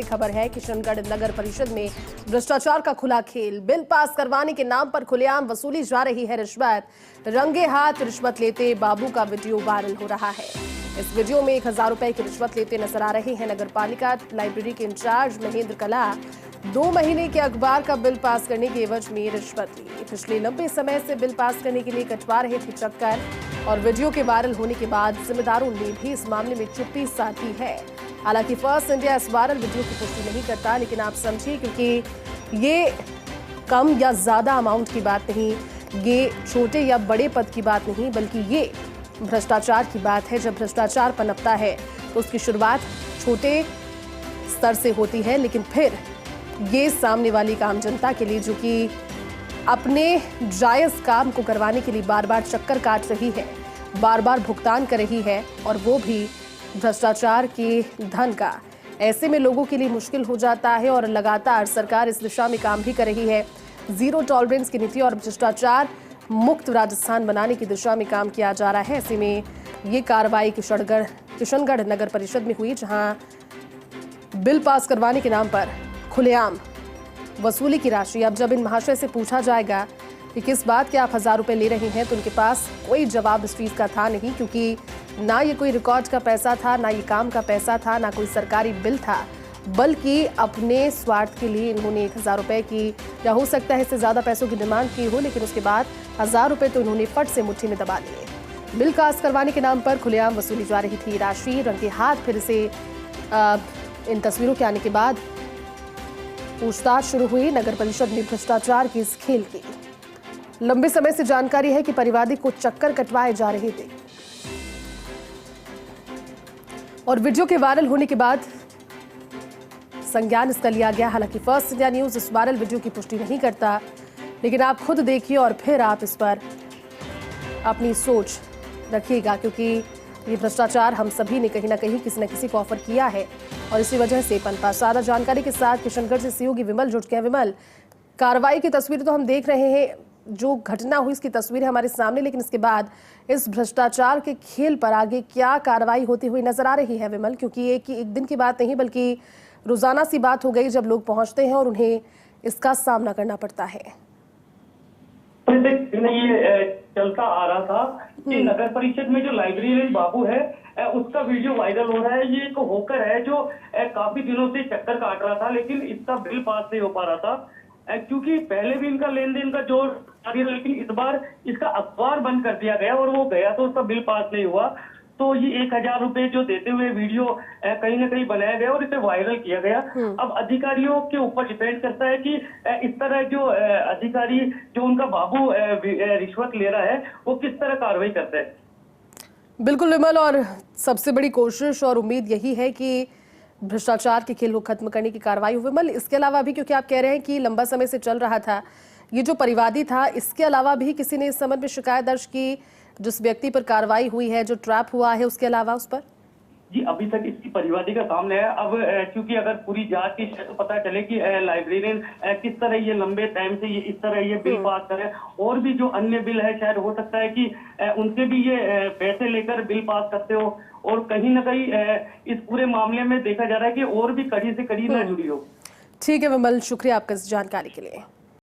खबर है। किशनगढ़ नगर परिषद में भ्रष्टाचार का खुला खेल। बिल पास करवाने के नाम पर खुलेआम वसूली जा रही है रिश्वत। रंगे हाथ रिश्वत लेते बाबू का वीडियो वायरल हो रहा है। इस वीडियो में 1000 रुपए की रिश्वत लेते नजर आ रहे हैं नगर पालिका लाइब्रेरी के इंचार्ज महेंद्र कला। 2 महीने के अखबार का बिल पास करने के एवज में रिश्वत ली। पिछले लंबे समय से बिल पास करने के लिए कटवा रहे थे चक्कर और वीडियो के वायरल होने के बाद जिम्मेदारों ने भी इस मामले में चुप्पी साधी है। हालांकि फर्स्ट इंडिया इस वायरल वीडियो की पुष्टि नहीं करता, लेकिन आप समझिए क्योंकि ये कम या ज्यादा अमाउंट की बात नहीं, ये छोटे या बड़े पद की बात नहीं, बल्कि ये भ्रष्टाचार की बात है। जब भ्रष्टाचार पनपता है तो उसकी शुरुआत छोटे स्तर से होती है, लेकिन फिर ये सामने वाली आम जनता के लिए, जो कि अपने जायज काम को करवाने के लिए बार बार चक्कर काट रही है, बार बार भुगतान कर रही है, और वो भी भ्रष्टाचार के धन का, ऐसे में लोगों के लिए मुश्किल हो जाता है। और लगातार सरकार इस दिशा में काम भी कर रही है। जीरो टॉलरेंस की नीति और भ्रष्टाचार मुक्त राजस्थान बनाने की दिशा में काम किया जा रहा है। ऐसे में ये कार्रवाई किशनगढ़ नगर परिषद में हुई, जहां बिल पास करवाने के नाम पर खुलेआम वसूली की राशि। अब जब इन महाशय से पूछा जाएगा कि किस बात के आप 1000 रुपए ले रहे हैं, तो उनके पास कोई जवाब इस चीज का था नहीं, क्योंकि ना ये कोई रिकॉर्ड का पैसा था, ना ये काम का पैसा था, ना कोई सरकारी बिल था, बल्कि अपने स्वार्थ के लिए इन्होंने 1000 रुपए की, या हो सकता है इससे ज्यादा पैसों की डिमांड की हो, लेकिन उसके बाद 1000 रुपए तो इन्होंने फट से मुट्ठी में दबा लिए। बिल पास करवाने के नाम पर खुलेआम वसूली जा रही थी राशि। रंगे हाथ फिर से इन तस्वीरों के आने के बाद पूछताछ शुरू हुई नगर परिषद में भ्रष्टाचार की इस खेल की। लंबे समय से जानकारी है कि परिवादी को चक्कर कटवाए जा रहे थे, और वीडियो के वायरल होने के बाद संज्ञान इसका लिया गया। हालांकि फर्स्ट इंडिया न्यूज इस वायरल वीडियो की पुष्टि नहीं करता, लेकिन आप खुद देखिए और फिर आप इस पर अपनी सोच रखिएगा, क्योंकि ये भ्रष्टाचार हम सभी ने कहीं ना कहीं किसी न किसी को ऑफर किया है, और इसी वजह से पनपा। ज्यादा जानकारी के साथ किशनगढ़ से सहयोगी विमल जुट गए। विमल, कार्रवाई की तस्वीर तो हम देख रहे हैं, जो घटना हुई इसकी तस्वीरें हमारे सामने, लेकिन इसके बाद इस भ्रष्टाचार के खेल पर आगे क्या कार्रवाई होती हुई नजर आ रही है विमल? क्योंकि एक दिन की बात नहीं, बल्कि रोजाना सी बात हो गई जब लोग पहुंचते हैं और उन्हें इसका सामना करना पड़ता है। ये चलता आ रहा था कि नगर परिषद में जो लाइब्रेरियन बाबू है उसका वीडियो वायरल हो रहा है। ये एक होकर है जो काफी दिनों से चक्कर काट रहा था, लेकिन इसका बिल पास नहीं हो पा रहा था, क्योंकि पहले भी इनका लेन देन का जोर जारी है, लेकिन इस बार इसका अखबार बंद कर दिया गया और वो गया तो उसका बिल पास नहीं हुआ। तो ये 1000 रुपए जो देते हुए वीडियो कहीं ना कहीं बनाया गया और इसे वायरल किया गया। अब अधिकारियों के ऊपर डिपेंड करता है कि इस तरह जो अधिकारी जो उनका बाबू रिश्वत ले रहा है वो किस तरह कार्रवाई करता है। बिल्कुल विमल, और सबसे बड़ी कोशिश और उम्मीद यही है कि भ्रष्टाचार के खेल को खत्म करने की कार्रवाई हो। विमल, इसके अलावा भी, क्योंकि आप कह रहे हैं कि लंबा समय से चल रहा था ये जो परिवादी था, इसके अलावा भी किसी ने इस संबंध में शिकायत दर्ज की? जिस व्यक्ति पर कार्रवाई हुई है, जो ट्रैप हुआ है, उसके अलावा उस पर? जी, अभी तक इसकी परिवादी का सामने है। अब क्योंकि अगर पूरी जांच की तो पता चले कि लाइब्रेरियन किस तरह ये लंबे टाइम से ये इस तरह ये बिल पास करे, और भी जो अन्य बिल है शायद हो सकता है कि उनसे भी ये पैसे लेकर बिल पास करते हो, और कहीं ना कहीं इस पूरे मामले में देखा जा रहा है कि और भी कड़ी से कड़ी ना जुड़ी हो। ठीक है विमल, शुक्रिया आपका इस जानकारी के लिए।